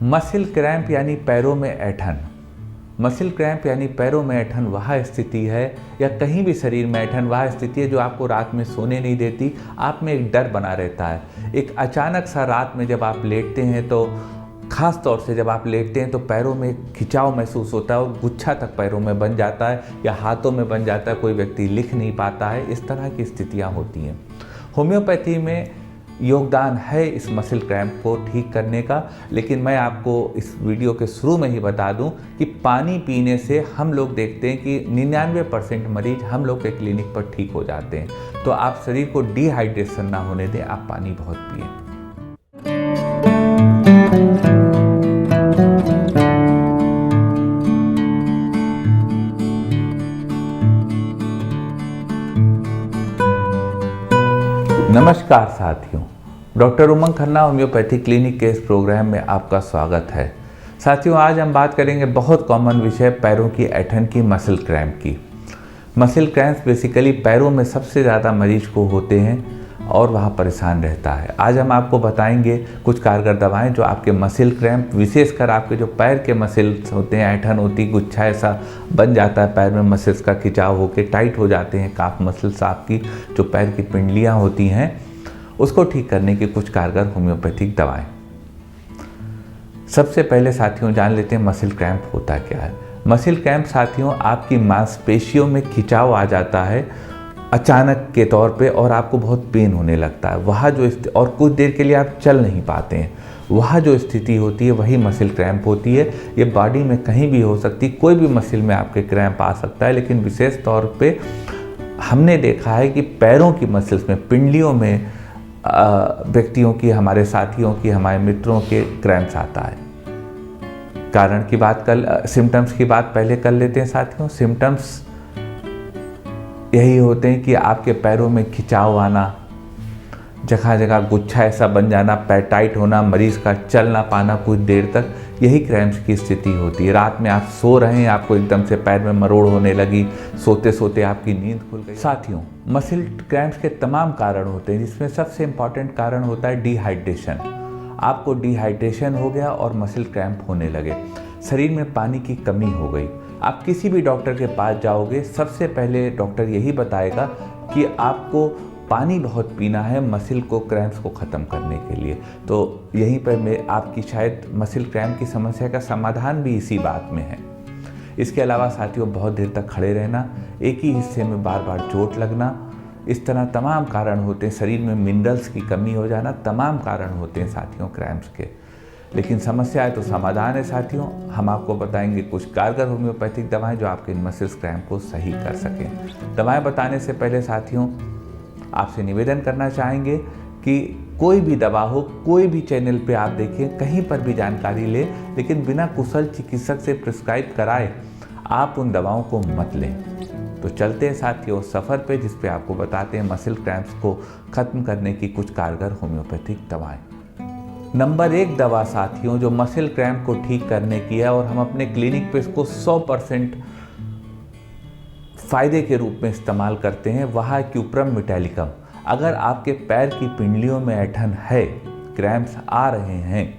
Muscle cramp यानी पैरों में ऐंठन। मसल क्रैम्प यानी पैरों में ऐंठन वह स्थिति है, या कहीं भी शरीर में ऐंठन वह स्थिति है जो आपको रात में सोने नहीं देती। आप में एक डर बना रहता है। एक अचानक सा रात में जब आप लेटते हैं तो ख़ास तौर से जब आप लेटते हैं तो पैरों में खिंचाव महसूस होता है और गुच्छा तक पैरों में बन जाता है या हाथों में बन जाता है। कोई व्यक्ति लिख नहीं पाता है। इस तरह की स्थितियाँ होती हैं। होम्योपैथी में योगदान है इस मसल क्रैम्प को ठीक करने का, लेकिन मैं आपको इस वीडियो के शुरू में ही बता दूं कि पानी पीने से हम लोग देखते हैं कि 99% मरीज हम लोग के क्लिनिक पर ठीक हो जाते हैं। तो आप शरीर को डिहाइड्रेशन ना होने दें, आप पानी बहुत पिएं। नमस्कार साथियों, डॉक्टर उमंग खन्ना होम्योपैथी क्लिनिक के इस प्रोग्राम में आपका स्वागत है। साथियों, आज हम बात करेंगे बहुत कॉमन विषय पैरों की ऐंठन की, मसल क्रैम्प की। मसल क्रैम्प बेसिकली पैरों में सबसे ज़्यादा मरीज को होते हैं और वहाँ परेशान रहता है। आज हम आपको बताएंगे कुछ कारगर दवाएं जो आपके मसल क्रैम्प, विशेषकर आपके जो पैर के मसल्स होते हैं, ऐंठन होती, गुच्छा ऐसा बन जाता है पैर में, मसल्स का खिंचाव होकर टाइट हो जाते हैं काफ मसल्स, आपकी जो पैर की पिंडलियाँ होती हैं, उसको ठीक करने की कुछ कारगर होम्योपैथिक दवाएं। सबसे पहले साथियों जान लेते हैं मसल क्रैम्प होता क्या है। मसल क्रैम्प साथियों आपकी मांसपेशियों में खिंचाव आ जाता है अचानक के तौर पे और आपको बहुत पेन होने लगता है। वह जो और कुछ देर के लिए आप चल नहीं पाते हैं, वह जो स्थिति होती है वही मसल क्रैम्प होती है। ये बॉडी में कहीं भी हो सकती, कोई भी मसल में आपके क्रैम्प आ सकता है, लेकिन विशेष तौर पे हमने देखा है कि पैरों की मसल्स में, पिंडलियों में व्यक्तियों की, हमारे साथियों की, हमारे मित्रों के क्रैम्प्स आता है। कारण की बात सिम्टम्स की बात पहले कर लेते हैं साथियों। सिम्टम्स यही होते हैं कि आपके पैरों में खिंचाव आना, जगह जगह गुच्छा ऐसा बन जाना, पैर टाइट होना, मरीज का चल ना पाना कुछ देर तक, यही क्रैम्प्स की स्थिति होती है। रात में आप सो रहे हैं, आपको एकदम से पैर में मरोड़ होने लगी, सोते सोते आपकी नींद खुल गई। साथियों, मसल क्रैम्प्स के तमाम कारण होते हैं, जिसमें सबसे इम्पॉर्टेंट कारण होता है डिहाइड्रेशन। आपको डिहाइड्रेशन हो गया और मसल क्रैम्प होने लगे, शरीर में पानी की कमी हो गई। आप किसी भी डॉक्टर के पास जाओगे, सबसे पहले डॉक्टर यही बताएगा कि आपको पानी बहुत पीना है मसल को, क्रैम्प्स को ख़त्म करने के लिए। तो यहीं पर मैं आपकी शायद मसल क्रैम्प की समस्या का समाधान भी इसी बात में है। इसके अलावा साथियों बहुत देर तक खड़े रहना, एक ही हिस्से में बार बार चोट लगना, इस तरह तमाम कारण होते हैं। शरीर में मिनरल्स की कमी हो जाना, तमाम कारण होते हैं साथियों क्रैम्प्स के। लेकिन समस्या है तो समाधान है साथियों। हम आपको बताएंगे कुछ कारगर होम्योपैथिक दवाएं जो आपके मसल क्रैम्प को सही कर सकें। दवाएं बताने से पहले साथियों आपसे निवेदन करना चाहेंगे कि कोई भी दवा हो, कोई भी चैनल पे आप देखें, कहीं पर भी जानकारी लें, लेकिन बिना कुशल चिकित्सक से प्रिस्क्राइब कराए आप उन दवाओं को मत लें। तो चलते हैं साथियों सफ़र पे, जिस पे आपको बताते हैं मसल क्रैम्प्स को ख़त्म करने की कुछ कारगर होम्योपैथिक दवाएं। नंबर 1 दवा साथियों जो मसल क्रैम्प को ठीक करने की है और हम अपने क्लिनिक पे इसको 100% फ़ायदे के रूप में इस्तेमाल करते हैं, वह है क्यूप्रम मेटालिकम। अगर आपके पैर की पिंडलियों में ऐंठन है, क्रैम्प्स आ रहे हैं,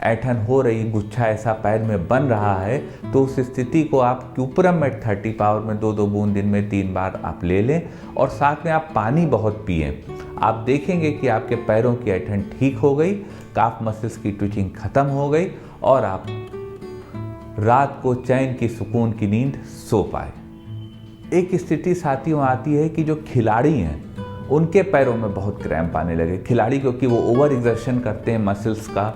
ऐंठन हो रही, गुच्छा ऐसा पैर में बन रहा है, तो उस स्थिति को आप क्यूप्रम मेट 30 पावर में 2-2 बूंद दिन में 3 बार आप ले लें और साथ में आप पानी बहुत पिएं। आप देखेंगे कि आपके पैरों की ऐंठन ठीक हो गई, काफ मसल्स की ट्विचिंग खत्म हो गई और आप रात को चैन की, सुकून की नींद सो पाए। एक स्थिति साथियों आती है कि जो खिलाड़ी हैं उनके पैरों में बहुत क्रैम्प आने लगे। खिलाड़ी क्योंकि वो ओवर एग्जर्शन करते हैं, मसल्स का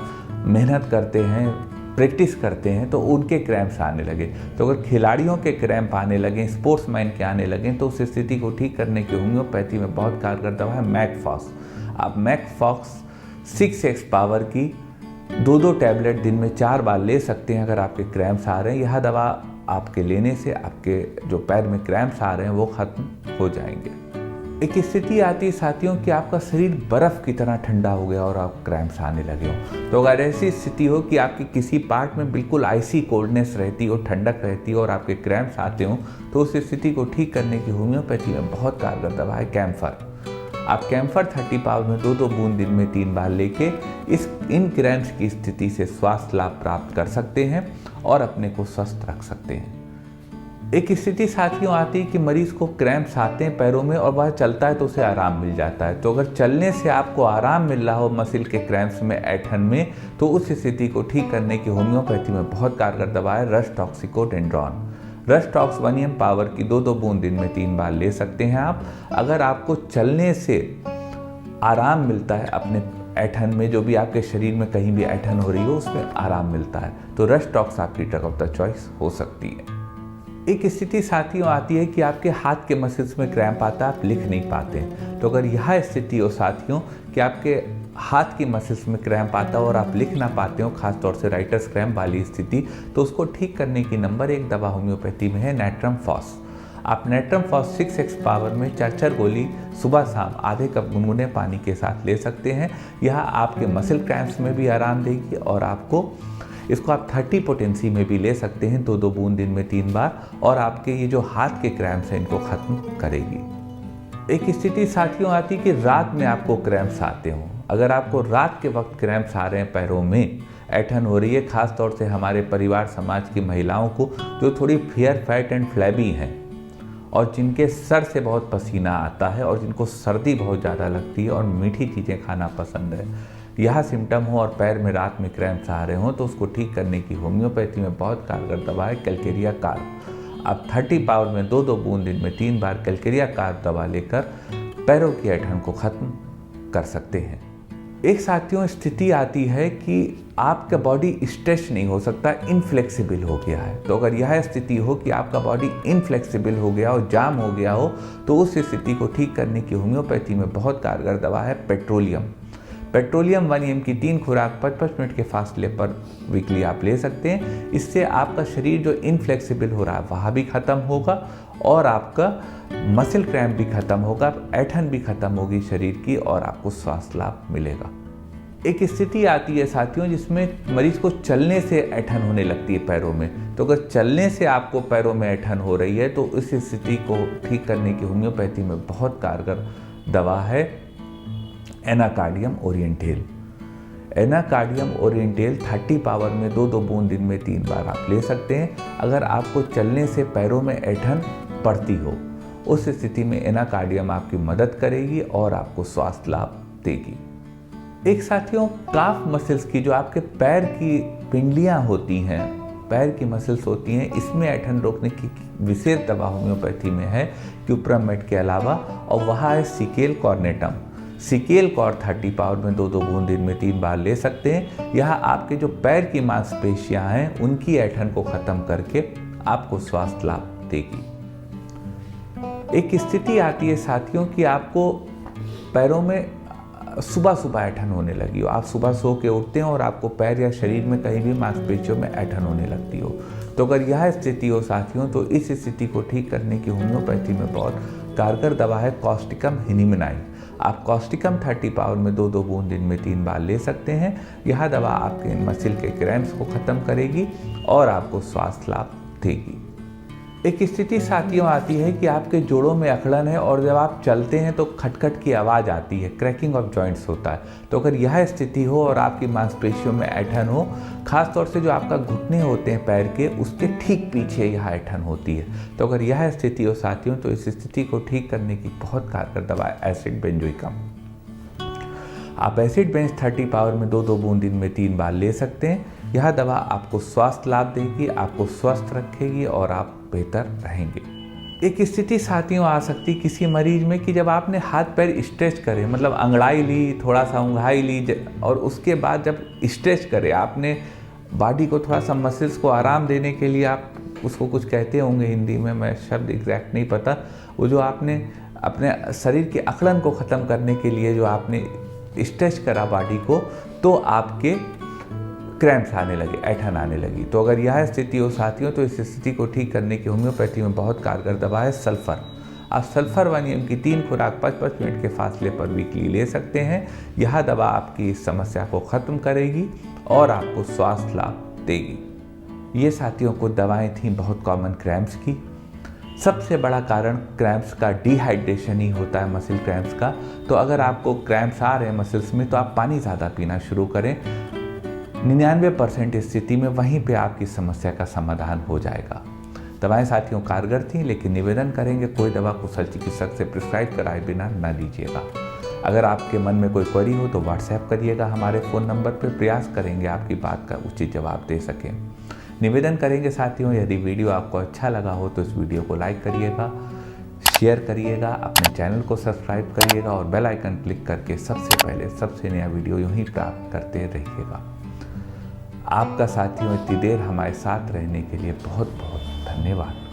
मेहनत करते हैं, प्रैक्टिस करते हैं, तो उनके क्रैम्प्स आने लगे। तो अगर खिलाड़ियों के क्रैम्प आने लगे, स्पोर्ट्समैन के आने लगे, तो उस स्थिति को ठीक करने की होम्योपैथी में बहुत कारगर दवा है मैकफॉक्स। आप मैकफॉक्स 6x पावर की 2-2 टैबलेट दिन में 4 बार ले सकते हैं अगर आपके क्रैम्प्स आ रहे हैं। यह दवा आपके लेने से आपके जो पैर में क्रैम्प्स आ रहे हैं वो ख़त्म हो जाएंगे। एक स्थिति आती है साथियों कि आपका शरीर बर्फ़ की तरह ठंडा हो गया और आप क्रैम्प्स आने लगे हो। तो अगर ऐसी स्थिति हो कि आपकी किसी पार्ट में बिल्कुल आइसी कोल्डनेस रहती हो, ठंडक रहती हो और आपके क्रैम्प्स आते हो, तो उस स्थिति को ठीक करने की होम्योपैथी में बहुत कारगर दवा है कैम्फर। आप कैम्फर 30 पावर में 2-2 बूंद दिन में 3 बार लेके इन क्रैम्प्स की स्थिति से स्वास्थ्य लाभ प्राप्त कर सकते हैं और अपने को स्वस्थ रख सकते हैं। एक स्थिति साथियों आती है कि मरीज को क्रैम्प्स आते हैं पैरों में और वह चलता है तो उसे आराम मिल जाता है। तो अगर चलने से आपको आराम मिल रहा हो मसिल के क्रैम्प्स में, ऐंठन में, तो उस स्थिति को ठीक करने की होम्योपैथी में बहुत कारगर दवा है रस टॉक्सिकोडेंड्रॉन। रस टॉक्स 1 ml पावर की 2-2 बूंद दिन में 3 बार ले सकते हैं आप। अगर आपको चलने से आराम मिलता है, अपने ऐंठन में, जो भी आपके शरीर में कहीं भी ऐंठन हो रही हो उसमें आराम मिलता है, तो रस टॉक्स आपकी ड्रग ऑफ द चॉइस हो सकती है। एक स्थिति साथियों आती है कि आपके हाथ के मसल्स में क्रैम्प आता है, आप लिख नहीं पाते हैं। तो अगर यह स्थिति हो साथियों कि आपके हाथ की मसल्स में क्रैम्प आता हो और आप लिख ना पाते हो, खासतौर से राइटर्स क्रैम्प वाली स्थिति, तो उसको ठीक करने की नंबर 1 दवा होम्योपैथी में है नैट्रम फॉस। आप नैट्रम फॉस 6x पावर में 4 गोली सुबह शाम आधे कप गुनगुने पानी के साथ ले सकते हैं। यह आपके मसल क्रैम्प्स में भी आराम देगी और आपको इसको आप 30 पोटेंसी में भी ले सकते हैं 2-2 बूंद दिन में 3 बार, और आपके ये जो हाथ के क्रैम्प्स हैं इनको ख़त्म करेगी। एक स्थिति साथियों आती है कि रात में आपको क्रैम्प्स आते हों। अगर आपको रात के वक्त क्रैम्प्स आ रहे हैं, पैरों में ऐंठन हो रही है, खास तौर से हमारे परिवार समाज की महिलाओं को जो थोड़ी फेयर फैट एंड फ्लैबी हैं और जिनके सर से बहुत पसीना आता है और जिनको सर्दी बहुत ज़्यादा लगती है और मीठी चीज़ें खाना पसंद है, यह सिम्टम हो और पैर में रात में क्रैम्प्स आ रहे हों, तो उसको ठीक करने की होम्योपैथी में बहुत कारगर दवा है कैलकेरिया कार्ब। आप 30 पावर में 2-2 बूंद दिन में 3 बार कैलकेरिया कार्ब दवा लेकर पैरों की ऐंठन को ख़त्म कर सकते हैं। एक साथियों स्थिति आती है कि आपका बॉडी स्ट्रेच नहीं हो सकता, इनफ्लेक्सिबल हो गया है। तो अगर यह स्थिति हो कि आपका बॉडी इनफ्लेक्सिबल हो गया हो, जाम हो गया हो, तो उस स्थिति को ठीक करने की होम्योपैथी में बहुत कारगर दवा है पेट्रोलियम। पेट्रोलियम 1 ml की 3 खुराक 55 मिनट के फासले पर वीकली आप ले सकते हैं। इससे आपका शरीर जो इनफ्लेक्सिबल हो रहा है वह भी ख़त्म होगा और आपका मसल क्रैम्प भी ख़त्म होगा, ऐंठन भी ख़त्म होगी शरीर की और आपको स्वास्थ्य लाभ मिलेगा। एक स्थिति आती है साथियों जिसमें मरीज को चलने से ऐंठन होने लगती है पैरों में। तो अगर चलने से आपको पैरों में ऐंठन हो रही है तो इस स्थिति को ठीक करने की होम्योपैथी में बहुत कारगर दवा है Anacardium oriented. Anacardium oriented 30 power में 2-2 बूंद दिन में 3 बार आप ले सकते हैं। अगर आपको चलने से पैरों में ऐंठन पड़ती हो, उस स्थिति में एनाकार्डियम आपकी मदद करेगी और आपको स्वास्थ्य लाभ देगी। एक साथियों काफ मसल्स की, जो आपके पैर की पिंडलियां होती हैं, पैर की मसल्स होती हैं, इसमें ऐंठन रोकने की विशेष दवा होम्योपैथी में है क्यूप्रामेट के अलावा, और वह है सिकेल कॉर्नेटम। सिकेल कॉर 30 पावर में 2-2 बूंद दिन में 3 बार ले सकते हैं। यह आपके जो पैर की मांसपेशियां हैं उनकी ऐंठन को ख़त्म करके आपको स्वास्थ्य लाभ देगी। एक स्थिति आती है साथियों कि आपको पैरों में सुबह सुबह ऐंठन होने लगी हो, आप सुबह सो के उठते हैं और आपको पैर या शरीर में कहीं भी मांसपेशियों में ऐंठन होने लगती हो। तो अगर यह स्थिति हो साथियों तो इस स्थिति को ठीक करने की होम्योपैथी में बहुत कारगर दवा है कॉस्टिकम हिनिमिनाइन। आप कॉस्टिकम 30 पावर में 2-2 बूंद दिन में 3 बार ले सकते हैं। यह दवा आपके मसल के क्रैम्प्स को ख़त्म करेगी और आपको स्वास्थ्य लाभ देगी। एक स्थिति साथियों आती है कि आपके जोड़ों में अकड़न है और जब आप चलते हैं तो खटखट की आवाज़ आती है, क्रैकिंग ऑफ जॉइंट्स होता है। तो अगर यह स्थिति हो और आपकी मांसपेशियों में ऐंठन हो, खासतौर से जो आपका घुटने होते हैं पैर के, उसके ठीक पीछे यह ऐंठन होती है। तो अगर यह स्थिति हो साथियों तो इस स्थिति को ठीक करने की बहुत कारगर दवा है एसिड बेंजोइकम। आप एसिड बेंज 30 पावर में 2-2 बूंद दिन में 3 बार ले सकते हैं। यह दवा आपको स्वास्थ्य लाभ देगी, आपको स्वस्थ रखेगी और आप बेहतर रहेंगे। एक स्थिति साथियों आ सकती किसी मरीज में कि जब आपने हाथ पैर स्ट्रेच करे, मतलब अंगड़ाई ली, थोड़ा सा उंघाई ली, और उसके बाद जब स्ट्रेच करे, आपने बॉडी को थोड़ा सा मसल्स को आराम देने के लिए, आप उसको कुछ कहते होंगे हिंदी में, मैं शब्द एग्जैक्ट नहीं पता, वो जो आपने अपने शरीर के अकड़न को ख़त्म करने के लिए जो आपने स्ट्रेच करा बॉडी को, तो आपके क्रैम्प्स आने लगे, ऐंठन आने लगी। तो अगर यह स्थिति हो साथियों तो इस स्थिति को ठीक करने की होम्योपैथी में बहुत कारगर दवा है सल्फर। आप सल्फर 1 ml की 3 खुराक 55 मिनट के फासले पर वीकली ले सकते हैं। यह दवा आपकी इस समस्या को ख़त्म करेगी और आपको स्वास्थ्य लाभ देगी। ये साथियों को दवाएं थीं बहुत कॉमन क्रैम्प्स की। सबसे बड़ा कारण क्रैम्प्स का डिहाइड्रेशन ही होता है, मसल क्रैम्प्स का। तो अगर आपको क्रैम्प्स आ रहे हैं मसल्स में तो आप पानी ज़्यादा पीना शुरू करें। 99% स्थिति में वहीं पे आपकी समस्या का समाधान हो जाएगा। दवाएं साथियों कारगर थी, लेकिन निवेदन करेंगे कोई दवा कुशल चिकित्सक से प्रिस्क्राइब कराए बिना न लीजिएगा। अगर आपके मन में कोई क्वेरी हो तो व्हाट्सएप करिएगा हमारे फ़ोन नंबर पर, प्रयास करेंगे आपकी बात का उचित जवाब दे सकें। निवेदन करेंगे साथियों, यदि वीडियो आपको अच्छा लगा हो तो इस वीडियो को लाइक करिएगा, शेयर करिएगा, अपने चैनल को सब्सक्राइब करिएगा और बेल आइकन क्लिक करके सबसे पहले सबसे नया वीडियो यूं ही प्राप्त करते रहिएगा। आपका साथियों इतनी देर हमारे साथ रहने के लिए बहुत बहुत धन्यवाद।